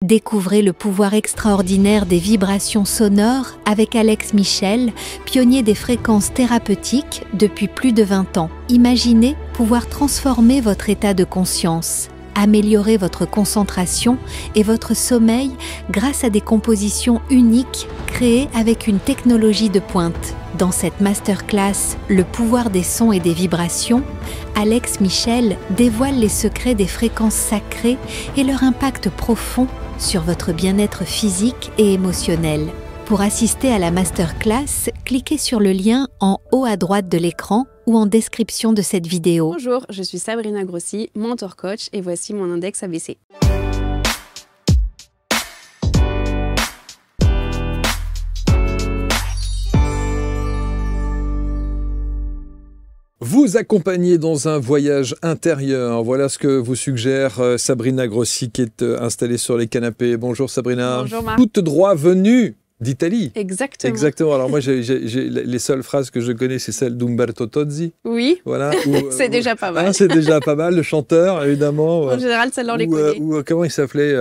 Découvrez le pouvoir extraordinaire des vibrations sonores avec Alex Michel, pionnier des fréquences thérapeutiques depuis plus de 20 ans. Imaginez pouvoir transformer votre état de conscience, améliorer votre concentration et votre sommeil grâce à des compositions uniques créées avec une technologie de pointe. Dans cette masterclass « Le pouvoir des sons et des vibrations », Alex Michel dévoile les secrets des fréquences sacrées et leur impact profond sur votre bien-être physique et émotionnel. Pour assister à la masterclass, cliquez sur le lien en haut à droite de l'écran ou en description de cette vidéo. Bonjour, je suis Sabrina Grossi, mentor coach et voici mon index ABC. Vous accompagner dans un voyage intérieur. Voilà ce que vous suggère Sabrina Grossi qui est installée sur les canapés. Bonjour Sabrina. Bonjour Marc. Toute droit venue d'Italie. Exactement. Exactement. Alors moi, les seules phrases que je connais, c'est celle d'Umberto Tozzi. Oui. Voilà. C'est déjà pas mal. C'est déjà pas mal. Le chanteur, évidemment. En général, celle-là, on les connaît. Ou comment il s'appelait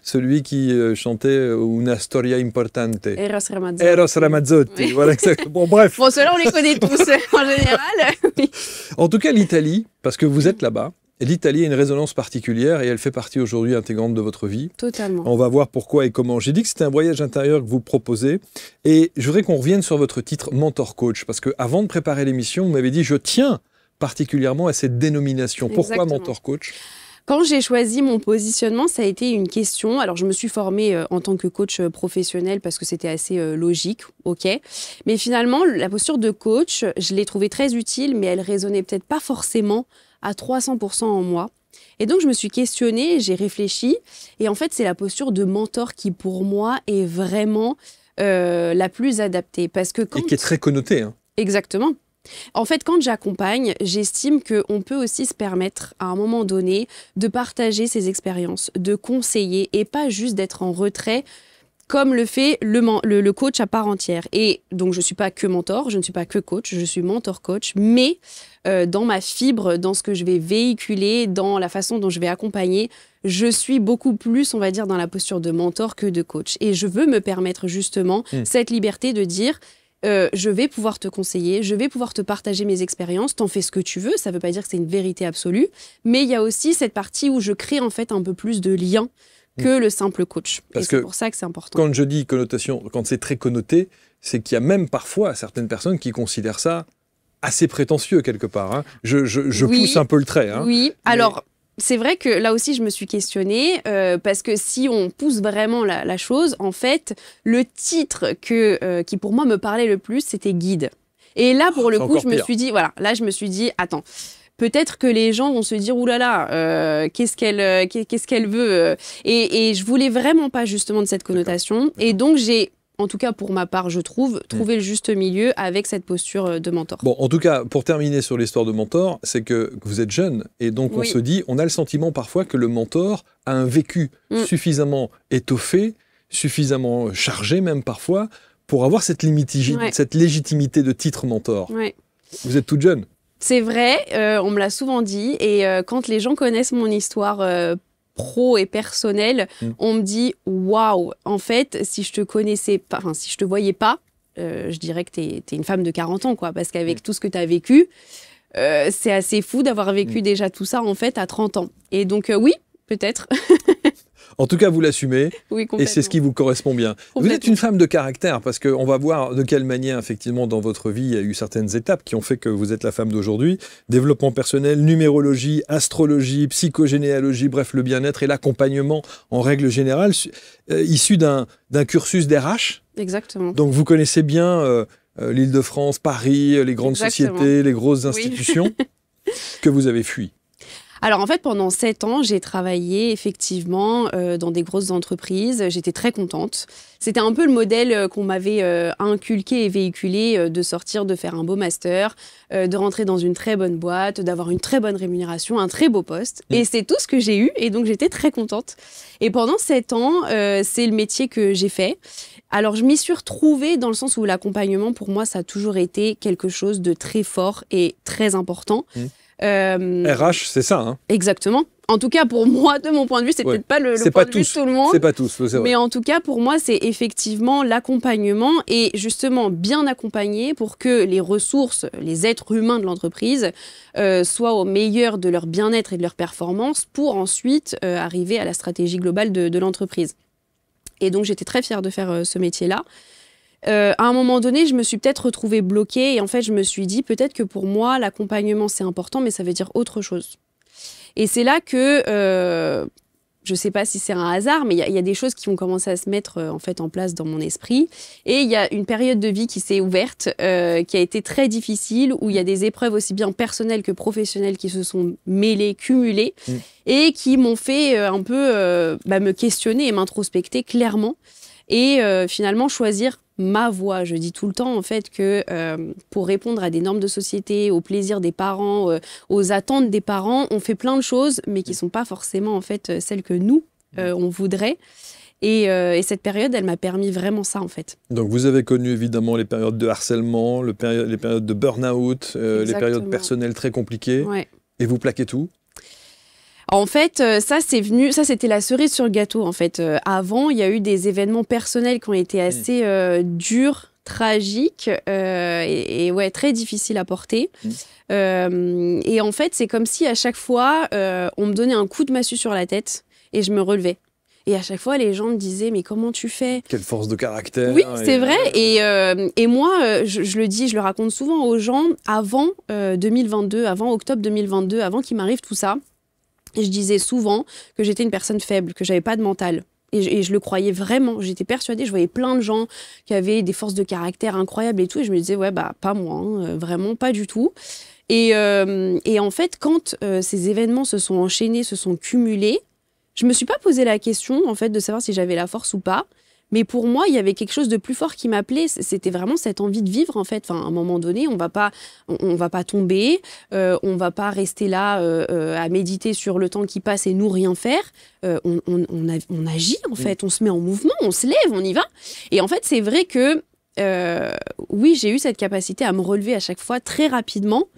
celui qui chantait Una storia importante. Eros Ramazzotti. Eros Ramazzotti. Oui. Voilà, bon, bref. Bon, ceux-là, on les connaît tous en général. Oui. En tout cas, l'Italie, parce que vous êtes là-bas, l'Italie a une résonance particulière et elle fait partie aujourd'hui intégrante de votre vie. Totalement. On va voir pourquoi et comment. J'ai dit que c'était un voyage intérieur que vous proposez et je voudrais qu'on revienne sur votre titre mentor coach parce qu'avant de préparer l'émission, vous m'avez dit je tiens particulièrement à cette dénomination. Pourquoi Exactement. mentor coach ? Quand j'ai choisi mon positionnement, ça a été une question. Alors, je me suis formée en tant que coach professionnel parce que c'était assez logique, ok. Mais finalement, la posture de coach, je l'ai trouvée très utile, mais elle résonnait peut-être pas forcément à 300% en moi. Et donc, je me suis questionnée, j'ai réfléchi. Et en fait, c'est la posture de mentor qui, pour moi, est vraiment la plus adaptée. Parce que Et qui est très connotée. Hein. Exactement. En fait, quand j'accompagne, j'estime qu'on peut aussi se permettre, à un moment donné, de partager ses expériences, de conseiller et pas juste d'être en retrait comme le fait le coach à part entière. Et donc, je ne suis pas que mentor, je ne suis pas que coach, je suis mentor-coach, mais dans ma fibre, dans ce que je vais véhiculer, dans la façon dont je vais accompagner, je suis beaucoup plus, on va dire, dans la posture de mentor que de coach. Et je veux me permettre justement cette liberté de dire... je vais pouvoir te conseiller, je vais pouvoir te partager mes expériences, t'en fais ce que tu veux, ça ne veut pas dire que c'est une vérité absolue, mais il y a aussi cette partie où je crée en fait un peu plus de lien que le simple coach. Parce et c'est que pour ça que c'est important. Quand je dis connotation, quand c'est très connoté, c'est qu'il y a même parfois certaines personnes qui considèrent ça assez prétentieux quelque part. Hein. Je Oui, pousse un peu le trait. Hein. Oui, alors... C'est vrai que là aussi, je me suis questionnée parce que si on pousse vraiment la chose, en fait, le titre qui pour moi me parlait le plus, c'était guide. Et là, pour le coup, je me suis dit, voilà, là, je me suis dit, attends, peut-être que les gens vont se dire, oulala, qu'est-ce qu'elle veut et je voulais vraiment pas justement de cette connotation. Et donc, j'ai... En tout cas, pour ma part, je trouve, trouver le juste milieu avec cette posture de mentor. Bon, en tout cas, pour terminer sur l'histoire de mentor, c'est que vous êtes jeune et donc on se dit, on a le sentiment parfois que le mentor a un vécu suffisamment étoffé, suffisamment chargé même parfois, pour avoir cette légitimité de titre mentor. Ouais. Vous êtes toute jeune. C'est vrai, on me l'a souvent dit et quand les gens connaissent mon histoire pro et personnel, on me dit waouh, en fait, si je te connaissais pas, enfin, si je te voyais pas, je dirais que t'es une femme de 40 ans, quoi, parce qu'avec tout ce que tu as vécu, c'est assez fou d'avoir vécu déjà tout ça, en fait, à 30 ans. Et donc, oui, peut-être. En tout cas, vous l'assumez, oui, et c'est ce qui vous correspond bien. Vous êtes une femme de caractère, parce qu'on va voir de quelle manière, effectivement, dans votre vie, il y a eu certaines étapes qui ont fait que vous êtes la femme d'aujourd'hui. Développement personnel, numérologie, astrologie, psychogénéalogie, bref, le bien-être et l'accompagnement en règle générale, issu d'un cursus d'RH. Exactement. Donc, vous connaissez bien l'Île-de-France, Paris, les grandes sociétés, les grosses institutions que vous avez fui. Alors en fait, pendant 7 ans, j'ai travaillé effectivement dans des grosses entreprises. J'étais très contente. C'était un peu le modèle qu'on m'avait inculqué et véhiculé de sortir, de faire un beau master, de rentrer dans une très bonne boîte, d'avoir une très bonne rémunération, un très beau poste. Et c'est tout ce que j'ai eu et donc j'étais très contente. Et pendant 7 ans, c'est le métier que j'ai fait. Alors je m'y suis retrouvée dans le sens où l'accompagnement, pour moi, ça a toujours été quelque chose de très fort et très important. RH, c'est ça, hein. Exactement. En tout cas, pour moi, de mon point de vue, c'est peut-être pas le point de vue de tout le monde. C'est pas tous, c'est vrai. Mais en tout cas, pour moi, c'est effectivement l'accompagnement et justement bien accompagner pour que les ressources, les êtres humains de l'entreprise soient au meilleur de leur bien-être et de leur performance pour ensuite arriver à la stratégie globale de l'entreprise. Et donc, j'étais très fière de faire ce métier-là. À un moment donné, je me suis peut-être retrouvée bloquée et en fait, je me suis dit peut-être que pour moi, l'accompagnement, c'est important, mais ça veut dire autre chose. Et c'est là que, je ne sais pas si c'est un hasard, mais il y a des choses qui ont commencé à se mettre en fait en place dans mon esprit. Et il y a une période de vie qui s'est ouverte, qui a été très difficile, où il y a des épreuves aussi bien personnelles que professionnelles qui se sont mêlées, cumulées, et qui m'ont fait un peu me questionner et m'introspecter clairement. Et finalement choisir ma voie. Je dis tout le temps en fait que pour répondre à des normes de société, au plaisir des parents, aux attentes des parents, on fait plein de choses, mais qui ne sont pas forcément en fait celles que nous, on voudrait. Et cette période, elle m'a permis vraiment ça en fait. Donc vous avez connu évidemment les périodes de harcèlement, les périodes de burn-out, les périodes personnelles très compliquées. Ouais. Et vous plaquez tout? En fait, ça c'était la cerise sur le gâteau. En fait, avant, il y a eu des événements personnels qui ont été assez durs, tragiques et ouais, très difficiles à porter. Et en fait, c'est comme si à chaque fois, on me donnait un coup de massue sur la tête et je me relevais. Et à chaque fois, les gens me disaient « mais comment tu fais ?» Quelle force de caractère. Oui, c'est vrai. Et moi, je le dis, je le raconte souvent aux gens, avant 2022, avant octobre 2022, avant qu'il m'arrive tout ça, je disais souvent que j'étais une personne faible, que j'avais pas de mental. Et je le croyais vraiment. J'étais persuadée, je voyais plein de gens qui avaient des forces de caractère incroyables et tout. Et je me disais, ouais, bah, pas moi, hein, vraiment pas du tout. Et en fait, quand ces événements se sont enchaînés, se sont cumulés, je me suis pas posé la question, en fait, de savoir si j'avais la force ou pas. Mais pour moi, il y avait quelque chose de plus fort qui m'appelait. C'était vraiment cette envie de vivre, en fait. Enfin, à un moment donné, on va pas tomber, on va pas rester là à méditer sur le temps qui passe et nous rien faire. On agit, en fait. On se met en mouvement, on se lève, on y va. Et en fait, c'est vrai que oui, j'ai eu cette capacité à me relever à chaque fois très rapidement.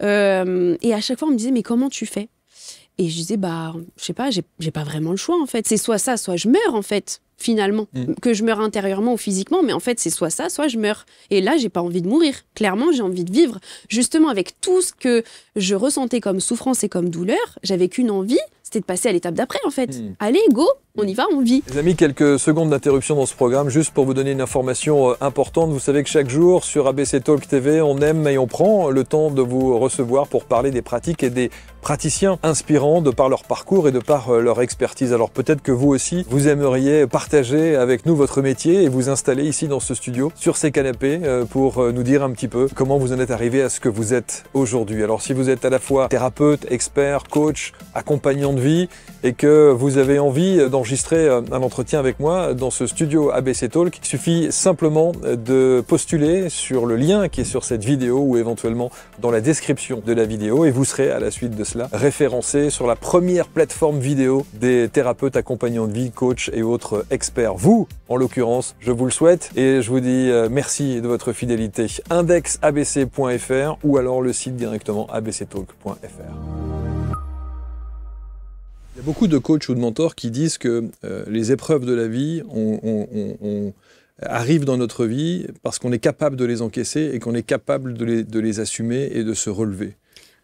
Et à chaque fois, on me disait, mais comment tu fais ? Et je disais, bah, je sais pas, j'ai pas vraiment le choix, en fait. C'est soit ça, soit je meurs, en fait, finalement. Que je meurs intérieurement ou physiquement, mais en fait, c'est soit ça, soit je meurs. Et là, j'ai pas envie de mourir. Clairement, j'ai envie de vivre. Justement, avec tout ce que je ressentais comme souffrance et comme douleur, j'avais qu'une envie, c'était de passer à l'étape d'après, en fait. Allez, go, on y va, on vit. Les amis, quelques secondes d'interruption dans ce programme, juste pour vous donner une information importante. Vous savez que chaque jour, sur ABC Talk TV, on aime et on prend le temps de vous recevoir pour parler des pratiques et des praticiens inspirants de par leur parcours et de par leur expertise. Alors peut-être que vous aussi, vous aimeriez partager avec nous votre métier et vous installer ici dans ce studio, sur ces canapés, pour nous dire un petit peu comment vous en êtes arrivé à ce que vous êtes aujourd'hui. Alors si vous êtes à la fois thérapeute, expert, coach, accompagnant de vie et que vous avez envie d'enregistrer un entretien avec moi dans ce studio ABC Talk, il suffit simplement de postuler sur le lien qui est sur cette vidéo ou éventuellement dans la description de la vidéo et vous serez à la suite de cela référencé sur la première plateforme vidéo des thérapeutes accompagnants de vie, coachs et autres experts. Vous, en l'occurrence, je vous le souhaite et je vous dis merci de votre fidélité. indexabc.fr ou alors le site directement abctalk.fr. Il y a beaucoup de coachs ou de mentors qui disent que les épreuves de la vie arrivent dans notre vie parce qu'on est capable de les encaisser et qu'on est capable de les assumer et de se relever.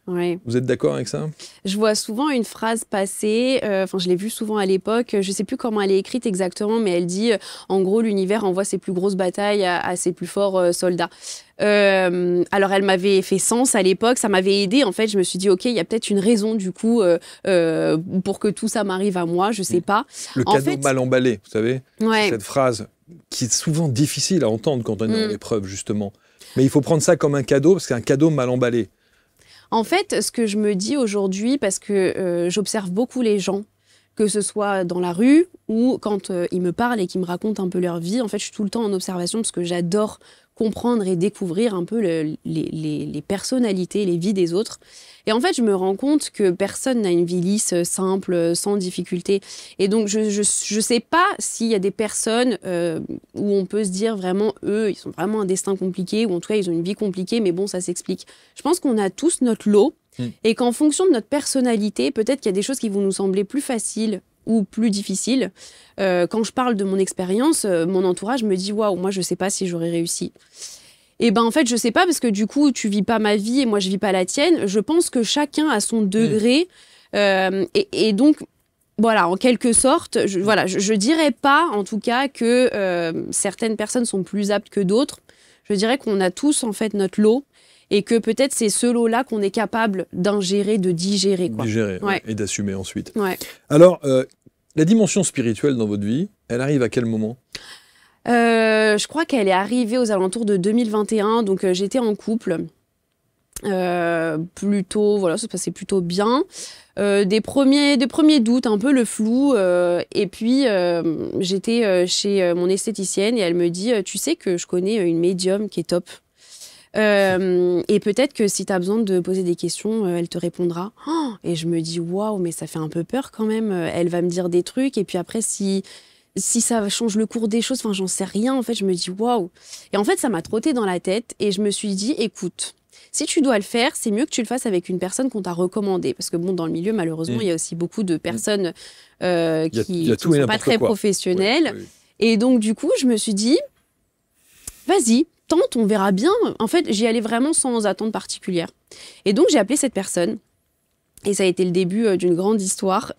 Ouais. Vous êtes d'accord avec ça? Je vois souvent une phrase passer, je l'ai vue souvent à l'époque, je ne sais plus comment elle est écrite exactement, mais elle dit en gros l'univers envoie ses plus grosses batailles à ses plus forts soldats. Alors elle m'avait fait sens à l'époque, ça m'avait aidé en fait, je me suis dit ok, il y a peut-être une raison du coup pour que tout ça m'arrive à moi, je sais pas. Le cadeau mal emballé, vous savez, ouais. Cette phrase qui est souvent difficile à entendre quand on est en épreuve justement. Mais il faut prendre ça comme un cadeau parce que c'est un cadeau mal emballé. En fait, ce que je me dis aujourd'hui, parce que j'observe beaucoup les gens, que ce soit dans la rue ou quand ils me parlent et qu'ils me racontent un peu leur vie, en fait, je suis tout le temps en observation parce que j'adore comprendre et découvrir un peu les personnalités, les vies des autres. Et en fait, je me rends compte que personne n'a une vie lisse, simple, sans difficulté. Et donc, je sais pas s'il y a des personnes où on peut se dire vraiment, eux, ils ont vraiment un destin compliqué, ou en tout cas, ils ont une vie compliquée, mais bon, ça s'explique. Je pense qu'on a tous notre lot. Et qu'en fonction de notre personnalité, peut-être qu'il y a des choses qui vont nous sembler plus faciles ou plus difficiles. Quand je parle de mon expérience, mon entourage me dit « Waouh, moi, je ne sais pas si j'aurais réussi ». Et en fait, je ne sais pas parce que du coup, tu ne vis pas ma vie et moi, je ne vis pas la tienne. Je pense que chacun a son degré. Et donc, voilà, en quelque sorte, je dirais pas, en tout cas, que certaines personnes sont plus aptes que d'autres. Je dirais qu'on a tous, en fait, notre lot et que peut-être c'est ce lot-là qu'on est capable d'ingérer, de digérer. Digérer, et d'assumer ensuite. Ouais. Alors, la dimension spirituelle dans votre vie, elle arrive à quel moment ? Je crois qu'elle est arrivée aux alentours de 2021, donc j'étais en couple. Plutôt, voilà, ça se passait plutôt bien. Des premiers doutes, un peu le flou. Et puis, j'étais chez mon esthéticienne et elle me dit « Tu sais que je connais une médium qui est top. Et peut-être que si tu as besoin de poser des questions, elle te répondra. Oh » Et je me dis « Waouh, mais ça fait un peu peur quand même. Elle va me dire des trucs. Et puis après, si ça change le cours des choses, enfin, j'en sais rien. En fait, je me dis « Waouh ». Et en fait, ça m'a trotté dans la tête et je me suis dit « Écoute, si tu dois le faire, c'est mieux que tu le fasses avec une personne qu'on t'a recommandée. » Parce que bon, dans le milieu, malheureusement, il y a aussi beaucoup de personnes qui ne sont pas très professionnelles. Oui. Et donc, du coup, je me suis dit, vas-y, tente, on verra bien. En fait, j'y allais vraiment sans attente particulière. Et donc, j'ai appelé cette personne. Et ça a été le début d'une grande histoire.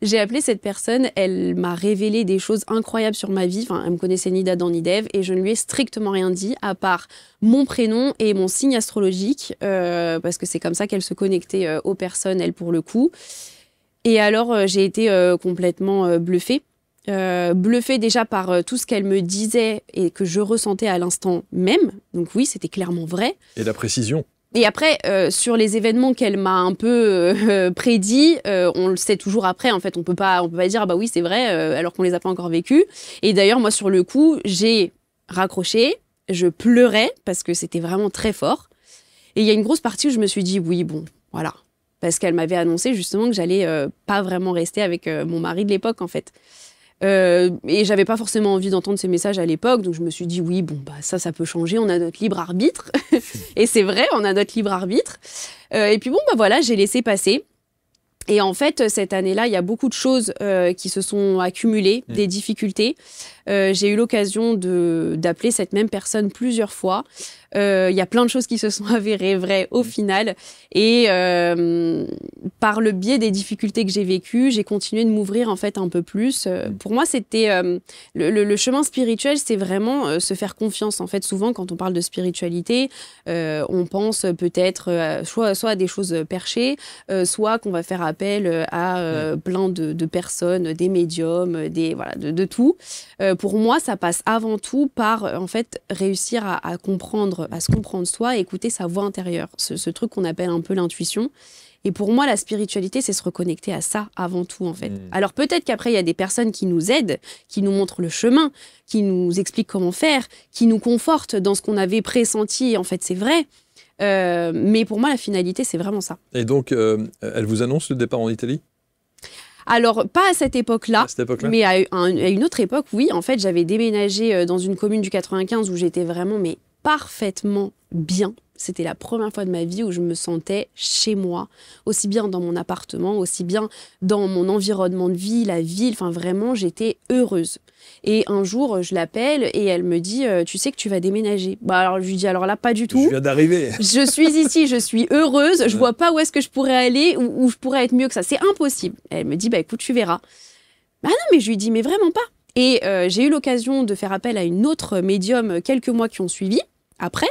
J'ai appelé cette personne, elle m'a révélé des choses incroyables sur ma vie. Enfin, elle me connaissait ni d'Adam ni d'Ève et je ne lui ai strictement rien dit à part mon prénom et mon signe astrologique parce que c'est comme ça qu'elle se connectait aux personnes, elle, pour le coup. Et alors, j'ai été complètement bluffée. Bluffée déjà par tout ce qu'elle me disait et que je ressentais à l'instant même. Donc oui, c'était clairement vrai. Et la précision. Et après, sur les événements qu'elle m'a un peu prédits, on le sait toujours après. En fait, on peut pas dire ah bah oui c'est vrai alors qu'on les a pas encore vécus. Et d'ailleurs moi sur le coup, j'ai raccroché, je pleurais parce que c'était vraiment très fort. Et il y a une grosse partie où je me suis dit oui bon voilà parce qu'elle m'avait annoncé justement que j'allais pas vraiment rester avec mon mari de l'époque en fait. Et j'avais pas forcément envie d'entendre ces messages à l'époque, donc je me suis dit oui bon bah ça peut changer, on a notre libre arbitre et c'est vrai, on a notre libre arbitre. Et puis bon bah voilà, j'ai laissé passer. Et en fait, cette année-là, il y a beaucoup de choses qui se sont accumulées, des difficultés. J'ai eu l'occasion d'appeler cette même personne plusieurs fois. Il y a plein de choses qui se sont avérées vraies au final. Et par le biais des difficultés que j'ai vécues, j'ai continué de m'ouvrir en fait un peu plus. Pour moi, c'était le chemin spirituel, c'est vraiment se faire confiance. En fait, souvent, quand on parle de spiritualité, on pense peut-être soit à des choses perchées, soit qu'on va faire appel à plein de personnes, des médiums, de tout. Pour moi, ça passe avant tout par en fait réussir à comprendre, à se comprendre soi et écouter sa voix intérieure, ce truc qu'on appelle un peu l'intuition. Et pour moi, la spiritualité, c'est se reconnecter à ça avant tout, en fait. Alors peut-être qu'après, il y a des personnes qui nous aident, qui nous montrent le chemin, qui nous expliquent comment faire, qui nous confortent dans ce qu'on avait pressenti. Et en fait, c'est vrai. Mais pour moi, la finalité, c'est vraiment ça. Et donc, elle vous annonce le départ en Italie ? Alors, pas à cette époque-là, mais à une autre époque, oui. En fait, j'avais déménagé dans une commune du 95 où j'étais vraiment parfaitement bien. C'était la première fois de ma vie où je me sentais chez moi, aussi bien dans mon appartement, aussi bien dans mon environnement de vie, la ville. Enfin, vraiment, j'étais heureuse. Et un jour, je l'appelle et elle me dit « Tu sais que tu vas déménager ?» Bah alors, je lui dis « Alors là, pas du tout. Je viens d'arriver. Je suis ici, je suis heureuse. Je vois pas où est-ce que je pourrais aller, où je pourrais être mieux que ça. C'est impossible. » Elle me dit « Bah écoute, tu verras. » Bah non, mais je lui dis « Mais vraiment pas. » Et j'ai eu l'occasion de faire appel à une autre médium quelques mois qui ont suivi, après.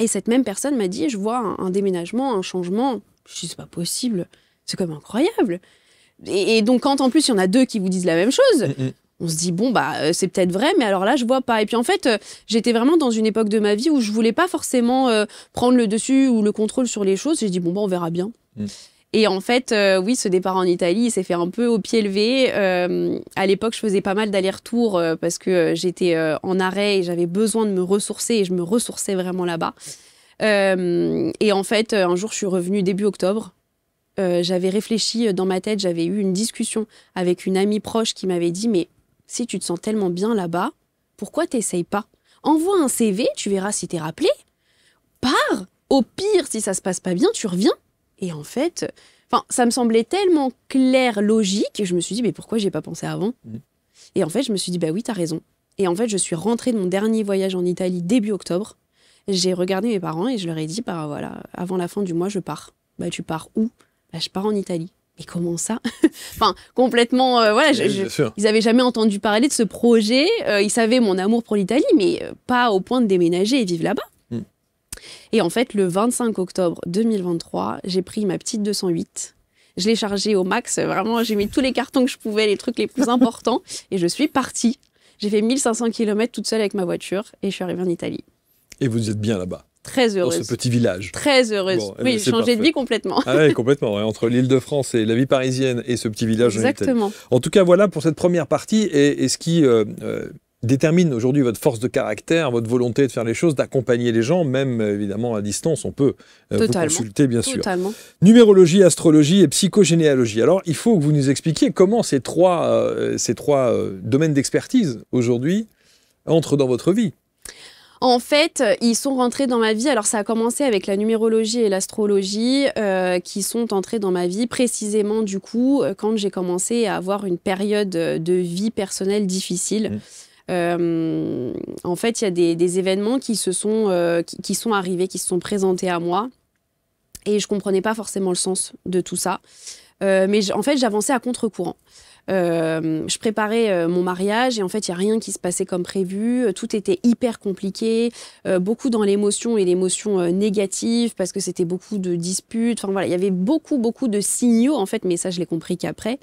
Et cette même personne m'a dit, je vois un déménagement, un changement. Je dis, c'est pas possible, c'est quand même incroyable. Et donc, quand en plus, il y en a deux qui vous disent la même chose, on se dit, bon, bah, c'est peut-être vrai, mais alors là, je vois pas. Et puis en fait, j'étais vraiment dans une époque de ma vie où je voulais pas forcément prendre le dessus ou le contrôle sur les choses. J'ai dit, bon, bah, on verra bien. Et en fait, oui, ce départ en Italie, il s'est fait un peu au pied levé. À l'époque, je faisais pas mal d'allers-retours parce que j'étais en arrêt et j'avais besoin de me ressourcer et je me ressourçais vraiment là-bas. Et en fait, un jour, je suis revenue début octobre. J'avais réfléchi dans ma tête, j'avais eu une discussion avec une amie proche qui m'avait dit « Mais si tu te sens tellement bien là-bas, pourquoi t'essayes pas? Envoie un CV, tu verras si t'es rappelé. Pars. Au pire, si ça se passe pas bien, tu reviens. » Et en fait, ça me semblait tellement clair, logique, et je me suis dit, mais pourquoi j'ai pas pensé avant? Et en fait, je me suis dit, bah oui, t'as raison. Et en fait, je suis rentrée de mon dernier voyage en Italie début octobre. J'ai regardé mes parents et je leur ai dit, bah voilà, avant la fin du mois, je pars. Bah tu pars où? Bah je pars en Italie. Mais comment ça? Complètement, voilà, ils n'avaient jamais entendu parler de ce projet. Ils savaient mon amour pour l'Italie, mais pas au point de déménager et vivre là-bas. Et en fait, le 25 octobre 2023, j'ai pris ma petite 208. Je l'ai chargée au max. Vraiment, j'ai mis tous les cartons que je pouvais, les trucs les plus importants. Et je suis partie. J'ai fait 1500 km toute seule avec ma voiture et je suis arrivée en Italie. Et vous êtes bien là-bas? Très heureuse. Dans ce petit village. Très heureuse. Bon, oui, j'ai changé de vie complètement. Ah oui, complètement. Ouais. Entre l'Île-de-France et la vie parisienne et ce petit village. Exactement. En tout cas, voilà pour cette première partie. Et ce qui détermine aujourd'hui votre force de caractère, votre volonté de faire les choses, d'accompagner les gens, même évidemment à distance, on peut vous consulter, bien sûr. Totalement. Numérologie, astrologie et psychogénéalogie. Alors, il faut que vous nous expliquiez comment ces trois domaines d'expertise aujourd'hui entrent dans votre vie. En fait, ils sont rentrés dans ma vie. Alors, ça a commencé avec la numérologie et l'astrologie qui sont entrés dans ma vie précisément, du coup, quand j'ai commencé à avoir une période de vie personnelle difficile. En fait, il y a des événements qui sont arrivés, qui se sont présentés à moi. Et je ne comprenais pas forcément le sens de tout ça. Mais en fait, j'avançais à contre-courant. Je préparais mon mariage et en fait il n'y a rien qui se passait comme prévu, tout était hyper compliqué, beaucoup dans l'émotion et l'émotion négative parce que c'était beaucoup de disputes, enfin voilà, il y avait beaucoup de signaux en fait, mais ça je l'ai compris qu'après,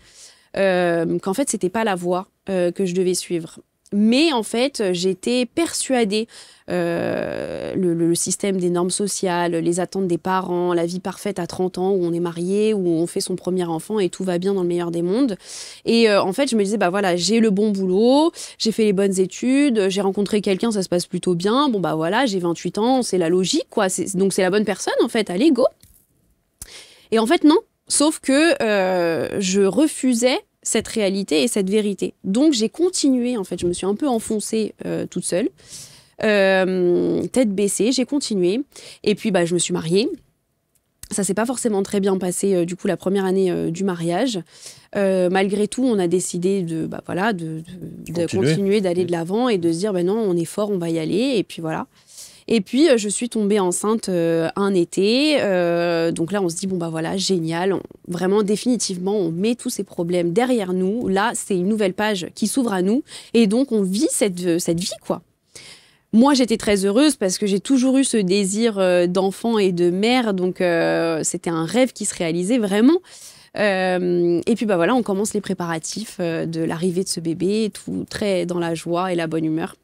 qu'en fait c'était pas la voie que je devais suivre. Mais en fait, j'étais persuadée, le système des normes sociales, les attentes des parents, la vie parfaite à 30 ans où on est marié, où on fait son premier enfant et tout va bien dans le meilleur des mondes. Et en fait, je me disais, bah voilà, j'ai le bon boulot, j'ai fait les bonnes études, j'ai rencontré quelqu'un, ça se passe plutôt bien. Bon bah voilà, j'ai 28 ans, c'est la logique, quoi. Donc c'est la bonne personne, en fait, allez, go. Et en fait, non. Sauf que je refusais cette réalité et cette vérité. Donc j'ai continué, en fait, je me suis un peu enfoncée toute seule, tête baissée, j'ai continué. Et puis bah, je me suis mariée. Ça s'est pas forcément très bien passé, du coup, la première année du mariage. Malgré tout, on a décidé de continuer, d'aller de l'avant et de se dire, bah non, on est fort, on va y aller. Et puis voilà. Et puis, je suis tombée enceinte un été. Donc là, on se dit, bon, bah voilà, génial. Vraiment, définitivement, on met tous ces problèmes derrière nous. Là, c'est une nouvelle page qui s'ouvre à nous. Et donc, on vit cette vie, quoi. Moi, j'étais très heureuse parce que j'ai toujours eu ce désir d'enfant et de mère. Donc, c'était un rêve qui se réalisait vraiment. Et puis, bah voilà, on commence les préparatifs de l'arrivée de ce bébé, tout très dans la joie et la bonne humeur.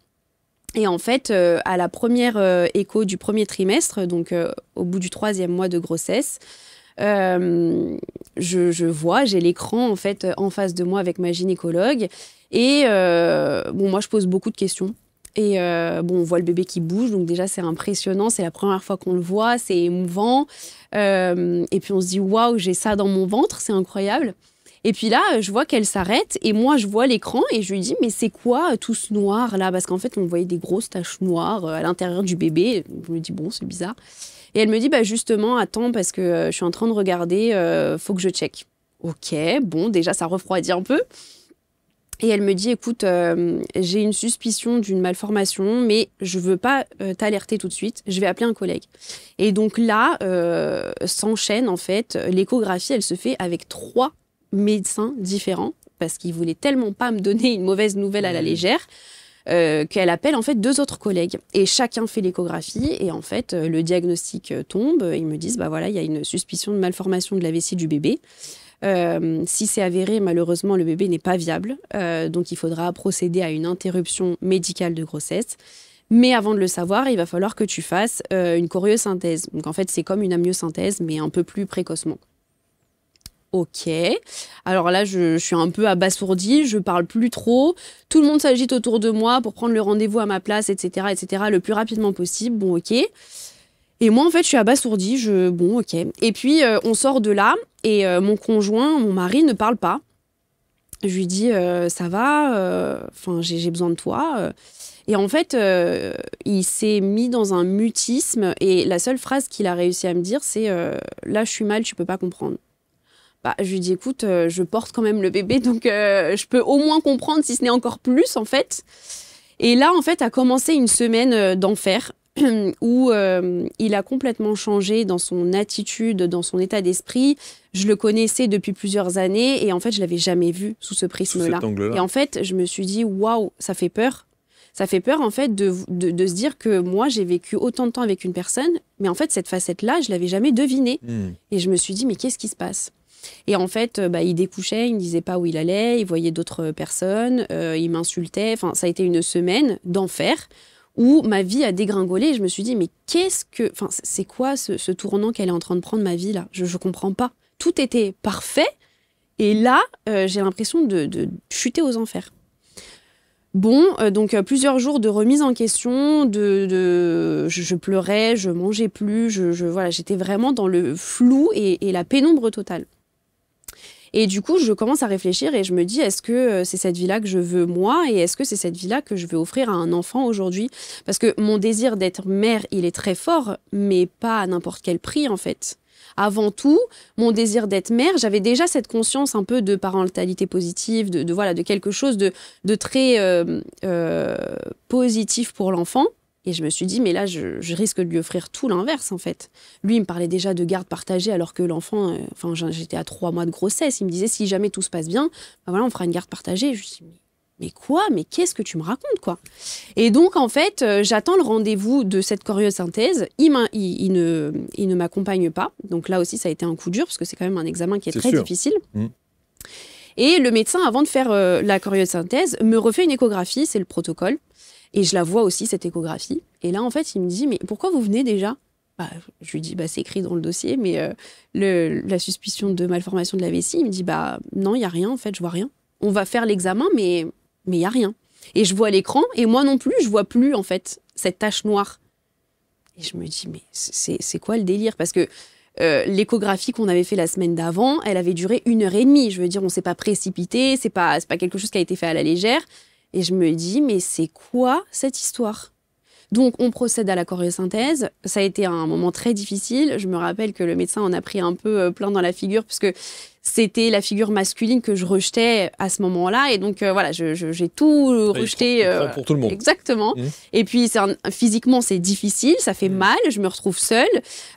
Et en fait, à la première écho du premier trimestre, donc au bout du 3e mois de grossesse, je vois, j'ai l'écran en fait en face de moi avec ma gynécologue. Et bon, moi, je pose beaucoup de questions. Et bon, on voit le bébé qui bouge, donc déjà, c'est impressionnant. C'est la première fois qu'on le voit, c'est émouvant. Et puis, on se dit, waouh, j'ai ça dans mon ventre, c'est incroyable. Et puis là, je vois qu'elle s'arrête et moi, je vois l'écran et je lui dis, mais c'est quoi tout ce noir là? Parce qu'en fait, on voyait des grosses taches noires à l'intérieur du bébé. Je me dis, bon, c'est bizarre. Et elle me dit, bah justement, attends, parce que je suis en train de regarder, faut que je check. Ok, bon, déjà, ça refroidit un peu. Et elle me dit, écoute, j'ai une suspicion d'une malformation, mais je veux pas t'alerter tout de suite, je vais appeler un collègue. Et donc là, s'enchaîne en fait, l'échographie, elle se fait avec 3 médecins différents parce qu'ils voulaient tellement pas me donner une mauvaise nouvelle à la légère qu'elle appelle en fait 2 autres collègues et chacun fait l'échographie et en fait le diagnostic tombe. Ils me disent bah voilà, il y a une suspicion de malformation de la vessie du bébé. Si c'est avéré, malheureusement le bébé n'est pas viable, donc il faudra procéder à une interruption médicale de grossesse. Mais avant de le savoir, il va falloir que tu fasses une choriosynthèse. Donc en fait c'est comme une amniosynthèse mais un peu plus précocement. Ok, alors là je suis un peu abasourdie, je parle plus trop, tout le monde s'agite autour de moi pour prendre le rendez-vous à ma place, etc., le plus rapidement possible, bon ok. Et moi en fait je suis abasourdie, bon ok. Et puis on sort de là et mon conjoint, mon mari ne parle pas. Je lui dis ça va, j'ai besoin de toi. Et en fait, il s'est mis dans un mutisme et la seule phrase qu'il a réussi à me dire, c'est là, je suis mal, tu peux pas comprendre. Bah, je lui dis écoute, je porte quand même le bébé, donc je peux au moins comprendre, si ce n'est encore plus, en fait. Et là, en fait, a commencé une semaine d'enfer où il a complètement changé dans son attitude, dans son état d'esprit. Je le connaissais depuis plusieurs années et en fait, je l'avais jamais vu sous ce prisme-là. Et en fait, je me suis dit waouh, ça fait peur. Ça fait peur, en fait, de se dire que moi, j'ai vécu autant de temps avec une personne, mais en fait, cette facette-là, je l'avais jamais devinée. Et je me suis dit, mais qu'est-ce qui se passe? Et en fait, il découchait, il ne disait pas où il allait, il voyait d'autres personnes, il m'insultait. Enfin, ça a été une semaine d'enfer où ma vie a dégringolé. Et je me suis dit, mais c'est quoi ce tournant qu'elle est en train de prendre, ma vie, là? Je ne comprends pas. Tout était parfait. Et là, j'ai l'impression de chuter aux enfers. Bon, donc plusieurs jours de remise en question, je pleurais, je mangeais plus, voilà, j'étais vraiment dans le flou et la pénombre totale. Et du coup, je commence à réfléchir et je me dis, est-ce que c'est cette vie-là que je veux moi et est-ce que c'est cette vie-là que je veux offrir à un enfant aujourd'hui? Parce que mon désir d'être mère, il est très fort, mais pas à n'importe quel prix en fait. Avant tout, mon désir d'être mère, j'avais déjà cette conscience un peu de parentalité positive, de quelque chose de très positif pour l'enfant. Et je me suis dit, mais là, je risque de lui offrir tout l'inverse, en fait. Lui, il me parlait déjà de garde partagée, alors que l'enfant, j'étais à 3 mois de grossesse. Il me disait, si jamais tout se passe bien, voilà, on fera une garde partagée. Je me suis dit, mais quoi? Mais qu'est-ce que tu me racontes, quoi? Et donc, en fait, j'attends le rendez-vous de cette choriosynthèse. Il ne m'accompagne pas. Donc là aussi, ça a été un coup dur, parce que c'est quand même un examen qui est très difficile. Et le médecin, avant de faire la choriosynthèse, me refait une échographie, c'est le protocole. Et je la vois aussi, cette échographie. Et là, en fait, il me dit, mais pourquoi vous venez déjà? Je lui dis, c'est écrit dans le dossier, mais la suspicion de malformation de la vessie, il me dit, non, il n'y a rien, en fait, je vois rien. On va faire l'examen, mais il n'y a rien. Et je vois l'écran, et moi non plus, je vois plus, en fait, cette tache noire. Et je me dis, mais c'est quoi le délire? Parce que l'échographie qu'on avait fait la semaine d'avant, elle avait duré 1h30. Je veux dire, on ne s'est pas précipité, c'est pas quelque chose qui a été fait à la légère. Et je me dis, mais c'est quoi cette histoire? Donc, on procède à la choriosynthèse. Ça a été un moment très difficile. Je me rappelle que le médecin en a pris un peu plein dans la figure, puisque c'était la figure masculine que je rejetais à ce moment-là. Et donc, voilà, j'ai tout rejeté. Pour tout le monde. Exactement. Et puis, physiquement, c'est difficile. Ça fait mal. Je me retrouve seule.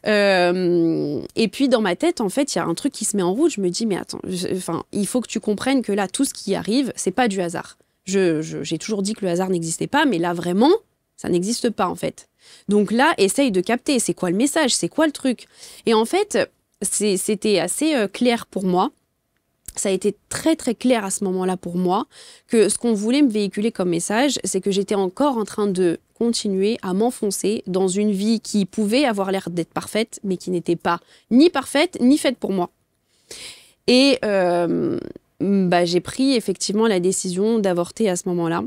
Et puis, dans ma tête, en fait, il y a un truc qui se met en route. Je me dis, mais attends, il faut que tu comprennes que là, tout ce qui arrive, c'est pas du hasard. J'ai toujours dit que le hasard n'existait pas, mais là, vraiment, ça n'existe pas, en fait. Donc là, essaye de capter. C'est quoi le message? C'est quoi le truc? Et en fait, c'était assez clair pour moi. Ça a été très, très clair à ce moment-là pour moi que ce qu'on voulait me véhiculer comme message, c'est que j'étais encore en train de continuer à m'enfoncer dans une vie qui pouvait avoir l'air d'être parfaite, mais qui n'était pas ni parfaite, ni faite pour moi. Et j'ai pris effectivement la décision d'avorter à ce moment-là.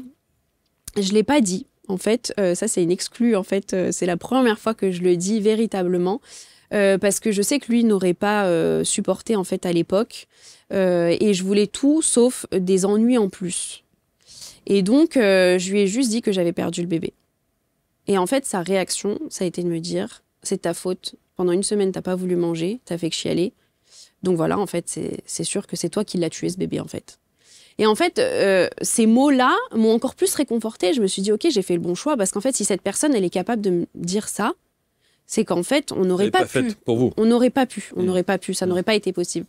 Je ne l'ai pas dit, en fait. Ça, c'est une exclue, en fait. C'est la première fois que je le dis véritablement. Parce que je sais que lui n'aurait pas supporté, en fait, à l'époque. Et je voulais tout, sauf des ennuis en plus. Et donc, je lui ai juste dit que j'avais perdu le bébé. Et en fait, sa réaction, ça a été de me dire, c'est ta faute. Pendant une semaine, tu n'as pas voulu manger, tu as fait que chialer. Donc voilà, en fait, c'est sûr que c'est toi qui l'as tué, ce bébé, en fait. Et en fait, ces mots-là m'ont encore plus réconfortée. Je me suis dit, OK, j'ai fait le bon choix, parce qu'en fait, si cette personne, elle est capable de me dire ça, c'est qu'en fait, on n'aurait pas pu. Pour vous. On n'aurait pas pu, ça n'aurait pas été possible.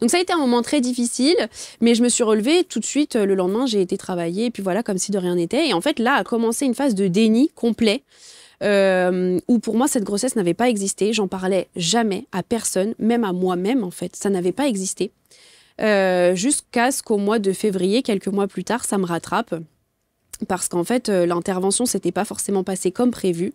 Donc ça a été un moment très difficile, mais je me suis relevée tout de suite. Le lendemain, j'ai été travailler, et puis voilà, comme si de rien n'était. Et en fait, là a commencé une phase de déni complet, où pour moi cette grossesse n'avait pas existé, j'en parlais jamais à personne, même à moi-même en fait, ça n'avait pas existé, jusqu'à ce qu'au mois de février, quelques mois plus tard, ça me rattrape, parce qu'en fait l'intervention s'était pas forcément passée comme prévu,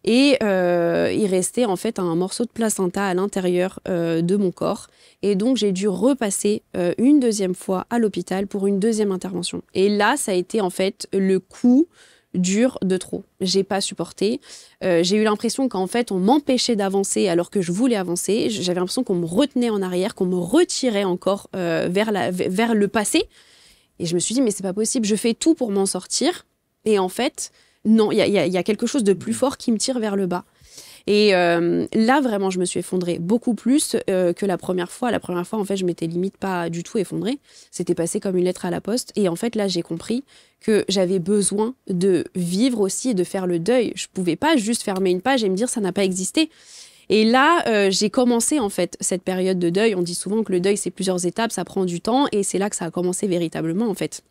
et il restait en fait un morceau de placenta à l'intérieur de mon corps, et donc j'ai dû repasser une deuxième fois à l'hôpital pour une deuxième intervention. Et là, ça a été en fait le coup dur de trop. J'ai pas supporté. J'ai eu l'impression qu'en fait, on m'empêchait d'avancer alors que je voulais avancer. J'avais l'impression qu'on me retenait en arrière, qu'on me retirait encore vers le passé. Et je me suis dit, mais c'est pas possible, je fais tout pour m'en sortir. Et en fait, non, il y a quelque chose de plus fort qui me tire vers le bas. Et là, vraiment, je me suis effondrée beaucoup plus que la première fois. La première fois, en fait, je m'étais limite pas du tout effondrée. C'était passé comme une lettre à la poste. Et en fait, là, j'ai compris que j'avais besoin de vivre aussi et de faire le deuil. Je pouvais pas juste fermer une page et me dire ça n'a pas existé. Et là, j'ai commencé en fait cette période de deuil. On dit souvent que le deuil, c'est plusieurs étapes, ça prend du temps. Et c'est là que ça a commencé véritablement, en fait.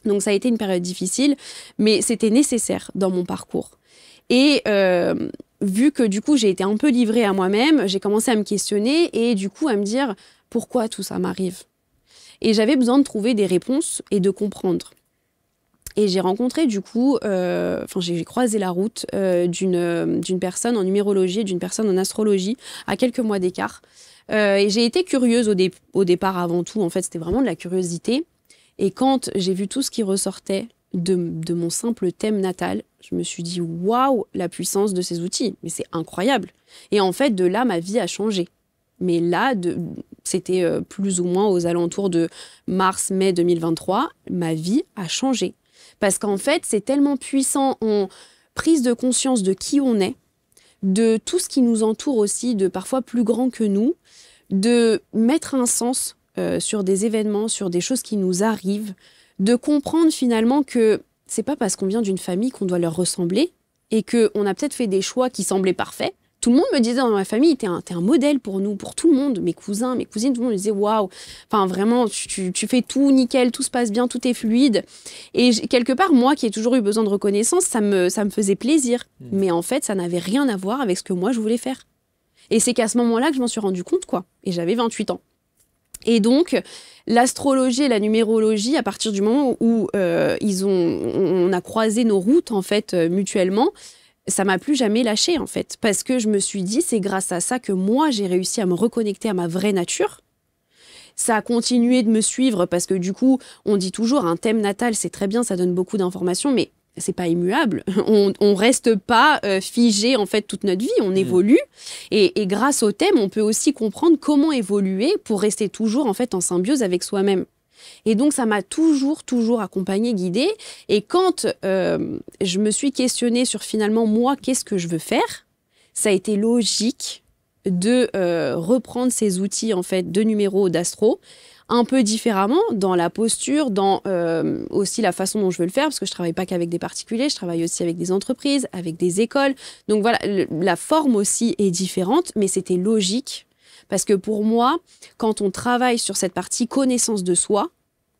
Donc, ça a été une période difficile, mais c'était nécessaire dans mon parcours. Et vu que du coup j'ai été un peu livrée à moi-même, j'ai commencé à me questionner et du coup à me dire pourquoi tout ça m'arrive. Et j'avais besoin de trouver des réponses et de comprendre. Et j'ai rencontré du coup, j'ai croisé la route d'une personne en numérologie et d'une personne en astrologie à quelques mois d'écart. Et j'ai été curieuse au départ avant tout, en fait c'était vraiment de la curiosité. Et quand j'ai vu tout ce qui ressortait de mon simple thème natal, je me suis dit waouh, la puissance de ces outils, mais c'est incroyable. Et en fait, de là, ma vie a changé. Mais là, c'était plus ou moins aux alentours de mars-mai 2023, ma vie a changé. Parce qu'en fait, c'est tellement puissant en prise de conscience de qui on est, de tout ce qui nous entoure aussi, de parfois plus grand que nous, de mettre un sens sur des événements, sur des choses qui nous arrivent, de comprendre finalement que c'est pas parce qu'on vient d'une famille qu'on doit leur ressembler et qu'on a peut-être fait des choix qui semblaient parfaits. Tout le monde me disait dans ma famille, t'es un modèle pour nous, pour tout le monde, mes cousins, mes cousines, tout le monde me disait waouh, enfin vraiment, tu fais tout nickel, tout se passe bien, tout est fluide. Et quelque part, moi qui ai toujours eu besoin de reconnaissance, ça me faisait plaisir. Mais en fait, ça n'avait rien à voir avec ce que moi je voulais faire. Et c'est qu'à ce moment-là que je m'en suis rendu compte, quoi. Et j'avais 28 ans. Et donc, l'astrologie et la numérologie, à partir du moment où on a croisé nos routes, en fait, mutuellement, ça m'a plus jamais lâchée, en fait. Parce que je me suis dit, c'est grâce à ça que moi, j'ai réussi à me reconnecter à ma vraie nature. Ça a continué de me suivre parce que du coup, on dit toujours, un thème natal, c'est très bien, ça donne beaucoup d'informations, mais c'est pas immuable. On reste pas figé en fait toute notre vie, on évolue. Et grâce au thème, on peut aussi comprendre comment évoluer pour rester toujours en fait en symbiose avec soi-même. Et donc ça m'a toujours accompagnée, guidée. Et quand je me suis questionnée sur finalement moi, qu'est-ce que je veux faire, ça a été logique de reprendre ces outils en fait de numéros d'astro un peu différemment dans la posture, dans aussi la façon dont je veux le faire, parce que je travaille pas qu'avec des particuliers, je travaille aussi avec des entreprises, avec des écoles. Donc voilà, la forme aussi est différente, mais c'était logique. Parce que pour moi, quand on travaille sur cette partie connaissance de soi,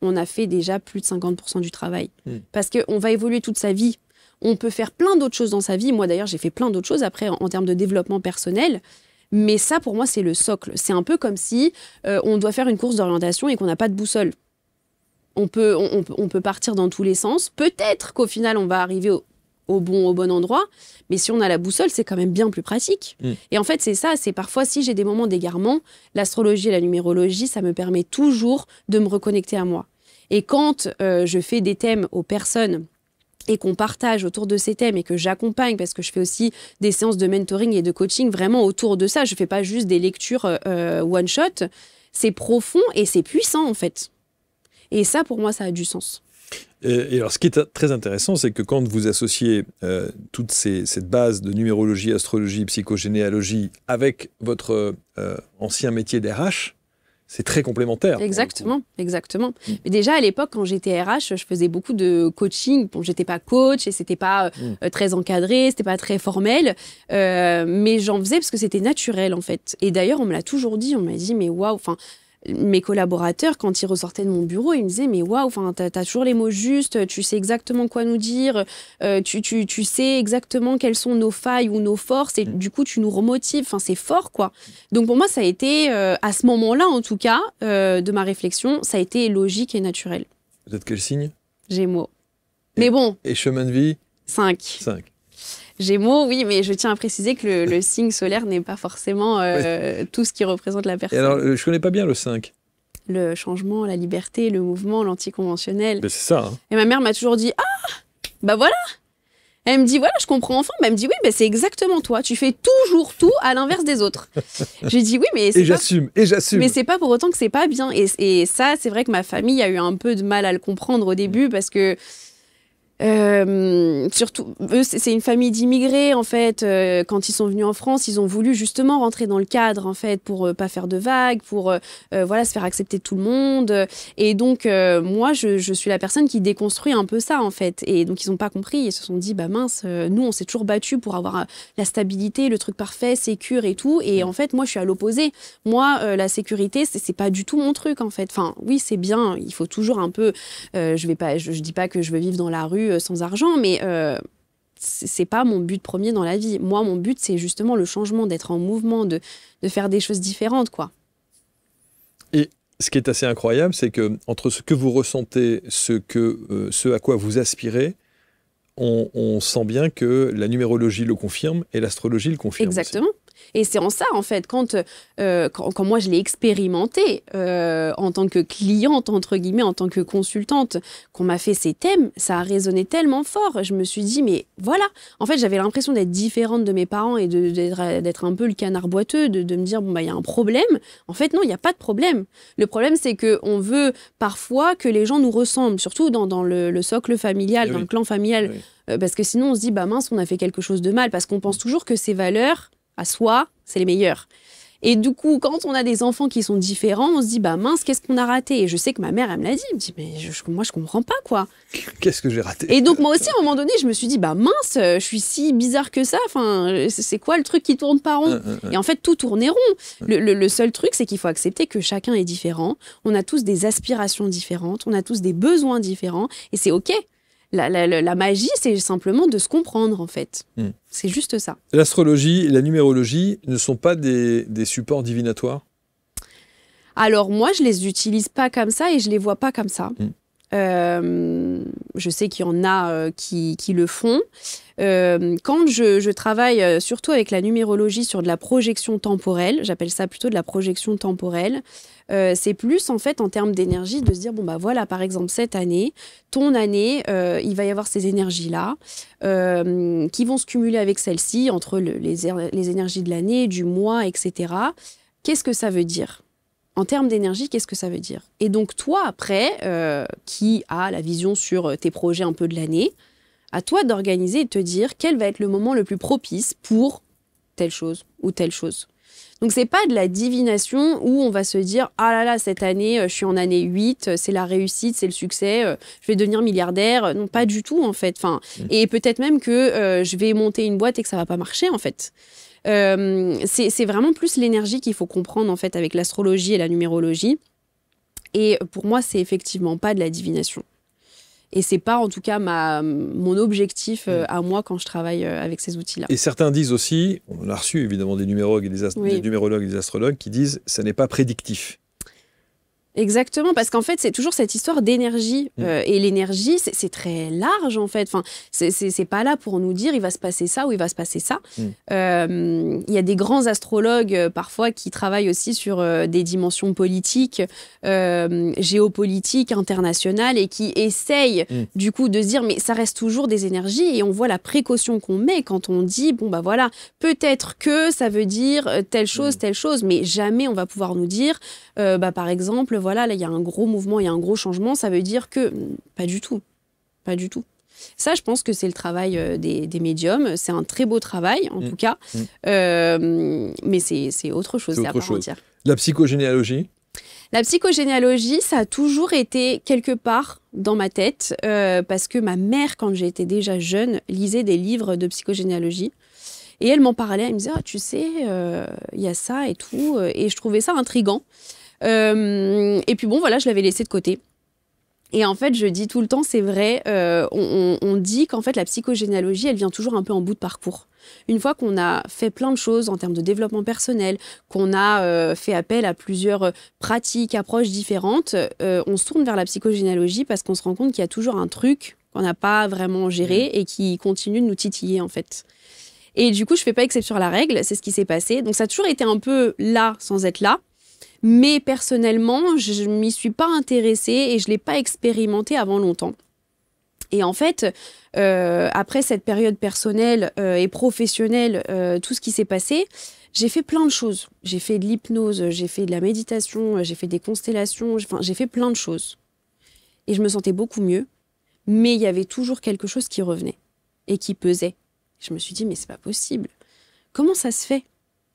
on a fait déjà plus de 50% du travail. Parce qu'on va évoluer toute sa vie. On peut faire plein d'autres choses dans sa vie. Moi d'ailleurs, j'ai fait plein d'autres choses après en termes de développement personnel. Mais ça, pour moi, c'est le socle. C'est un peu comme si on doit faire une course d'orientation et qu'on n'a pas de boussole. On peut partir dans tous les sens. Peut-être qu'au final, on va arriver au bon endroit. Mais si on a la boussole, c'est quand même bien plus pratique. Et en fait, c'est ça. C'est parfois, si j'ai des moments d'égarement, l'astrologie et la numérologie, ça me permet toujours de me reconnecter à moi. Et quand je fais des thèmes aux personnes et qu'on partage autour de ces thèmes et que j'accompagne, parce que je fais aussi des séances de mentoring et de coaching vraiment autour de ça. Je ne fais pas juste des lectures one-shot. C'est profond et c'est puissant, en fait. Et ça, pour moi, ça a du sens. Et alors, ce qui est très intéressant, c'est que quand vous associez toute cette base de numérologie, astrologie, psychogénéalogie avec votre ancien métier d'RH, c'est très complémentaire. Exactement. Mais déjà, à l'époque, quand j'étais RH, je faisais beaucoup de coaching. Bon, j'étais pas coach et c'était pas très encadré, c'était pas très formel. Mais j'en faisais parce que c'était naturel, en fait. Et d'ailleurs, on me l'a toujours dit. On m'a dit, mais waouh, enfin, mes collaborateurs, quand ils ressortaient de mon bureau, ils me disaient, mais waouh, enfin, t'as toujours les mots justes, tu sais exactement quoi nous dire, tu sais exactement quelles sont nos failles ou nos forces, et du coup, tu nous remotives. Enfin, c'est fort, quoi. Donc, pour moi, ça a été, à ce moment-là, en tout cas, de ma réflexion, ça a été logique et naturel. Vous êtes quel signe? Gémeaux. Mais bon. Et chemin de vie? 5. Gémeaux, oui, mais je tiens à préciser que le signe solaire n'est pas forcément tout ce qui représente la personne. Et alors, je ne connais pas bien le 5. Le changement, la liberté, le mouvement, l'anticonventionnel. Ben c'est ça. Hein. Et ma mère m'a toujours dit « Ah, bah voilà !» Elle me dit, voilà, je comprends enfin. Mais elle me dit, oui, ben, c'est exactement toi. Tu fais toujours tout à l'inverse des autres. J'ai dit, oui, mais et j'assume. Mais c'est pas pour autant que c'est pas bien. Et ça, c'est vrai que ma famille a eu un peu de mal à le comprendre au début parce que surtout, eux, c'est une famille d'immigrés en fait. Quand ils sont venus en France, ils ont voulu justement rentrer dans le cadre en fait pour pas faire de vagues, pour voilà se faire accepter de tout le monde. Et donc moi, je suis la personne qui déconstruit un peu ça en fait. Et donc ils ont pas compris. Ils se sont dit bah mince, nous on s'est toujours battus pour avoir la stabilité, le truc parfait, sécure et tout. Et en fait moi je suis à l'opposé. Moi la sécurité c'est pas du tout mon truc en fait. Enfin oui c'est bien, il faut toujours un peu. Je dis pas que je veux vivre dans la rue sans argent, mais c'est pas mon but premier dans la vie. Moi, mon but, c'est justement le changement, d'être en mouvement, de faire des choses différentes, quoi. Et ce qui est assez incroyable, c'est que entre ce que vous ressentez, ce à quoi vous aspirez, on sent bien que la numérologie le confirme et l'astrologie le confirme. Exactement. Aussi. Et c'est en ça, en fait, quand moi je l'ai expérimenté en tant que cliente, entre guillemets, en tant que consultante, qu'on m'a fait ces thèmes, ça a résonné tellement fort. Je me suis dit, mais voilà. En fait, j'avais l'impression d'être différente de mes parents et d'être un peu le canard boiteux, de me dire, bon, bah, il y a un problème. En fait, non, il n'y a pas de problème. Le problème, c'est qu'on veut parfois que les gens nous ressemblent, surtout dans le socle familial, dans le clan familial. Parce que sinon, on se dit, bah mince, on a fait quelque chose de mal, parce qu'on pense toujours que ces valeurs à soi, c'est les meilleurs. Et du coup, quand on a des enfants qui sont différents, on se dit, bah mince, qu'est-ce qu'on a raté? Et je sais que ma mère, elle me l'a dit, elle me dit, mais moi, je comprends pas, quoi. Qu'est-ce que j'ai raté? Et donc, moi aussi, à un moment donné, je me suis dit, bah mince, je suis si bizarre que ça, enfin, c'est quoi le truc qui tourne pas rond? Et en fait, tout tournait rond. Le seul truc, c'est qu'il faut accepter que chacun est différent, on a tous des aspirations différentes, on a tous des besoins différents, et c'est OK. La magie, c'est simplement de se comprendre, en fait. C'est juste ça. L'astrologie et la numérologie ne sont pas des supports divinatoires? Alors, moi, je les utilise pas comme ça et je les vois pas comme ça. Je sais qu'il y en a qui le font. Quand je travaille surtout avec la numérologie sur de la projection temporelle, j'appelle ça plutôt de la projection temporelle, c'est plus en fait en termes d'énergie de se dire bon bah voilà par exemple cette année, ton année, il va y avoir ces énergies-là qui vont se cumuler avec celles-ci entre les énergies de l'année, du mois, etc. Qu'est-ce que ça veut dire ? En termes d'énergie, qu'est-ce que ça veut dire? Et donc toi après, qui a la vision sur tes projets un peu de l'année, à toi d'organiser et de te dire quel va être le moment le plus propice pour telle chose ou telle chose. Donc, c'est pas de la divination où on va se dire « Ah là là, cette année, je suis en année 8, c'est la réussite, c'est le succès, je vais devenir milliardaire. » Non, pas du tout, en fait. Enfin, et peut-être même que je vais monter une boîte et que ça va pas marcher, en fait. C'est vraiment plus l'énergie qu'il faut comprendre, en fait, avec l'astrologie et la numérologie. Et pour moi, c'est effectivement pas de la divination. Et c'est pas, en tout cas, mon objectif à moi quand je travaille avec ces outils-là. Et certains disent aussi, on a reçu évidemment des numérologues et des numérologues et des astrologues qui disent « ça n'est pas prédictif ». Exactement, parce qu'en fait, c'est toujours cette histoire d'énergie. Et l'énergie, c'est très large, en fait. Enfin, c'est pas là pour nous dire il va se passer ça ou il va se passer ça. Il y a des grands astrologues, parfois, qui travaillent aussi sur des dimensions politiques, géopolitiques, internationales, et qui essayent, du coup, de se dire mais ça reste toujours des énergies. Et on voit la précaution qu'on met quand on dit bon, bah voilà, peut-être que ça veut dire telle chose, mais jamais on va pouvoir nous dire, par exemple, voilà, là, il y a un gros mouvement, il y a un gros changement, ça veut dire que... Pas du tout. Pas du tout. Ça, je pense que c'est le travail des médiums. C'est un très beau travail, en tout cas. Mais c'est autre chose, c'est à part entière. La psychogénéalogie ? La psychogénéalogie, ça a toujours été quelque part dans ma tête, parce que ma mère, quand j'étais déjà jeune, lisait des livres de psychogénéalogie. Et elle m'en parlait, elle me disait « Ah, tu sais, il y a ça et tout. » Et je trouvais ça intriguant. Et puis bon, voilà, je l'avais laissé de côté. Et en fait, je dis tout le temps, c'est vrai, on dit qu'en fait, la psychogénéalogie, elle vient toujours un peu en bout de parcours. Une fois qu'on a fait plein de choses en termes de développement personnel, qu'on a fait appel à plusieurs pratiques, approches différentes, on se tourne vers la psychogénéalogie parce qu'on se rend compte qu'il y a toujours un truc qu'on n'a pas vraiment géré et qui continue de nous titiller, en fait. Et du coup, je ne fais pas exception à la règle, c'est ce qui s'est passé. Donc, ça a toujours été un peu là, sans être là. Mais personnellement, je ne m'y suis pas intéressée et je ne l'ai pas expérimenté avant longtemps. Et en fait, après cette période personnelle et professionnelle, tout ce qui s'est passé, j'ai fait plein de choses. J'ai fait de l'hypnose, j'ai fait de la méditation, j'ai fait des constellations, j'ai fait plein de choses. Et je me sentais beaucoup mieux, mais il y avait toujours quelque chose qui revenait et qui pesait. Je me suis dit, mais c'est pas possible. Comment ça se fait ?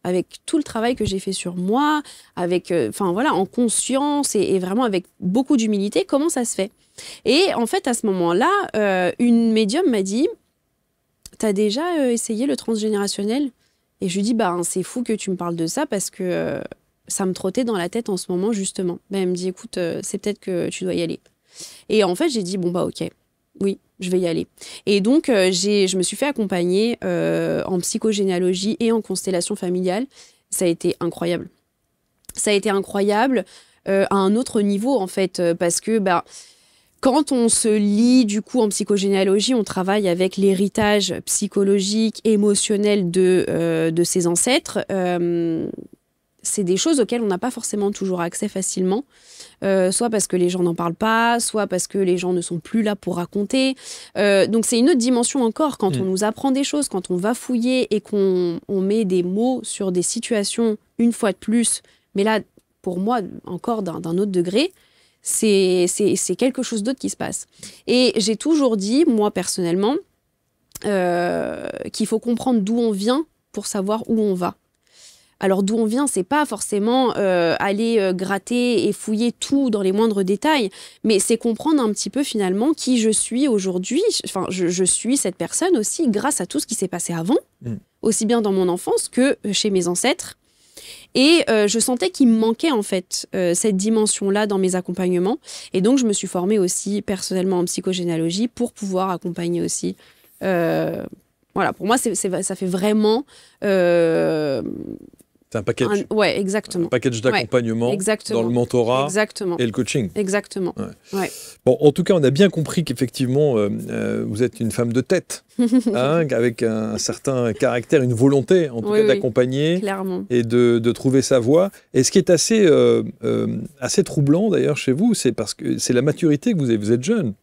Avec tout le travail que j'ai fait sur moi, avec, en conscience et vraiment avec beaucoup d'humilité, comment ça se fait ? Et en fait, à ce moment-là, une médium m'a dit, t'as déjà essayé le transgénérationnel ? Et je lui dis, c'est fou que tu me parles de ça parce que ça me trottait dans la tête en ce moment, justement. Elle me dit, écoute, c'est peut-être que tu dois y aller. Et en fait, j'ai dit, ok, oui, je vais y aller. Et donc, je me suis fait accompagner en psychogénéalogie et en constellation familiale. Ça a été incroyable. Ça a été incroyable à un autre niveau, en fait, parce que quand on se lie, du coup, en psychogénéalogie, on travaille avec l'héritage psychologique, émotionnel de ses ancêtres. C'est des choses auxquelles on n'a pas forcément toujours accès facilement. Soit parce que les gens n'en parlent pas, soit parce que les gens ne sont plus là pour raconter. Donc c'est une autre dimension encore quand on nous apprend des choses, quand on va fouiller et qu'on met des mots sur des situations une fois de plus. Mais là, pour moi, encore d'un autre degré, c'est quelque chose d'autre qui se passe. Et j'ai toujours dit, moi personnellement, qu'il faut comprendre d'où on vient pour savoir où on va. Alors d'où on vient, c'est pas forcément aller gratter et fouiller tout dans les moindres détails, mais c'est comprendre un petit peu finalement qui je suis aujourd'hui. Enfin, je suis cette personne aussi grâce à tout ce qui s'est passé avant, aussi bien dans mon enfance que chez mes ancêtres. Et je sentais qu'il me manquait en fait cette dimension-là dans mes accompagnements. Et donc je me suis formée aussi personnellement en psychogénéalogie pour pouvoir accompagner aussi. Voilà, pour moi, ça fait vraiment... c'est un package. Ouais, exactement. Un package d'accompagnement dans le mentorat et le coaching. Exactement. Ouais. Bon, en tout cas, on a bien compris qu'effectivement, vous êtes une femme de tête, avec un certain caractère, une volonté, en tout cas, d'accompagner et de trouver sa voie. Et ce qui est assez troublant, d'ailleurs, chez vous, c'est parce que c'est la maturité que vous avez. Vous êtes jeune.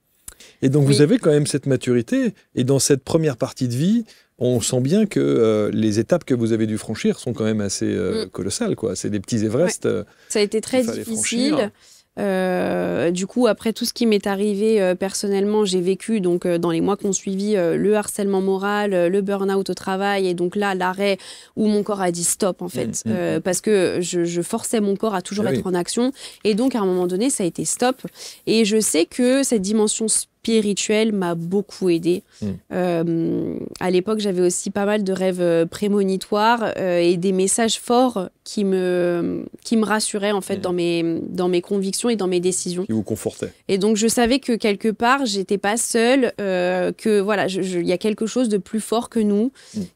Et donc, vous avez quand même cette maturité. Et dans cette première partie de vie, on sent bien que les étapes que vous avez dû franchir sont quand même assez colossales, quoi. C'est des petits Everest. Ça a été très difficile. Du coup, après tout ce qui m'est arrivé personnellement, j'ai vécu donc dans les mois qui ont suivi le harcèlement moral, le burn-out au travail et donc là l'arrêt où mon corps a dit stop en fait parce que je forçais mon corps à toujours être en action et donc à un moment donné ça a été stop et je sais que cette dimension spirituelle m'a beaucoup aidée. À l'époque, j'avais aussi pas mal de rêves prémonitoires et des messages forts qui me rassuraient en fait dans mes convictions et dans mes décisions. Qui vous confortaient. Et donc, je savais que quelque part, j'étais pas seule, que voilà, il y a quelque chose de plus fort que nous,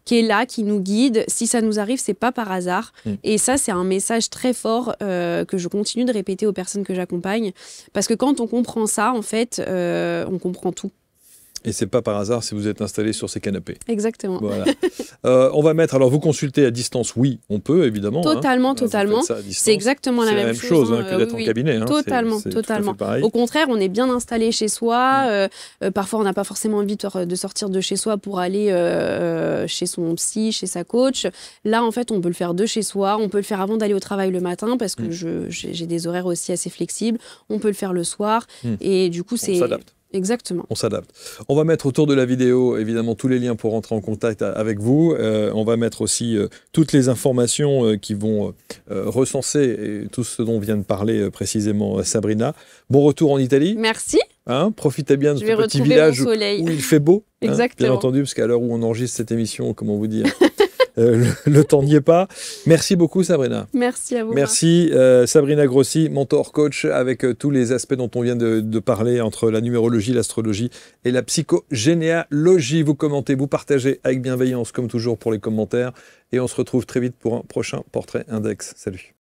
qui est là, qui nous guide. Si ça nous arrive, c'est pas par hasard. Et ça, c'est un message très fort que je continue de répéter aux personnes que j'accompagne. Parce que quand on comprend ça, en fait, on comprend tout. Et c'est pas par hasard si vous êtes installé sur ces canapés. Exactement. Voilà. On va mettre, alors vous consultez à distance, oui, on peut évidemment. Totalement, totalement. C'est exactement la même chose que d'être en cabinet. Totalement, totalement. Au contraire, on est bien installé chez soi. Parfois, on n'a pas forcément envie de sortir de chez soi pour aller chez son psy, chez sa coach. Là, en fait, on peut le faire de chez soi. On peut le faire avant d'aller au travail le matin parce que j'ai des horaires aussi assez flexibles. On peut le faire le soir. Et du coup, on s'adapte. Exactement. On s'adapte. On va mettre autour de la vidéo, évidemment, tous les liens pour rentrer en contact avec vous. On va mettre aussi toutes les informations qui vont recenser tout ce dont vient de parler précisément Sabrina. Bon retour en Italie. Merci. Profitez bien de ce petit village où il fait beau. Exactement. Bien entendu, parce qu'à l'heure où on enregistre cette émission, comment vous dire le temps n'y est pas. Merci beaucoup, Sabrina. Merci à vous. Merci, Sabrina Grossi, mentor coach, avec tous les aspects dont on vient de parler, entre la numérologie, l'astrologie et la psychogénéalogie. Vous commentez, vous partagez avec bienveillance, comme toujours, pour les commentaires. Et on se retrouve très vite pour un prochain Portrait Index. Salut.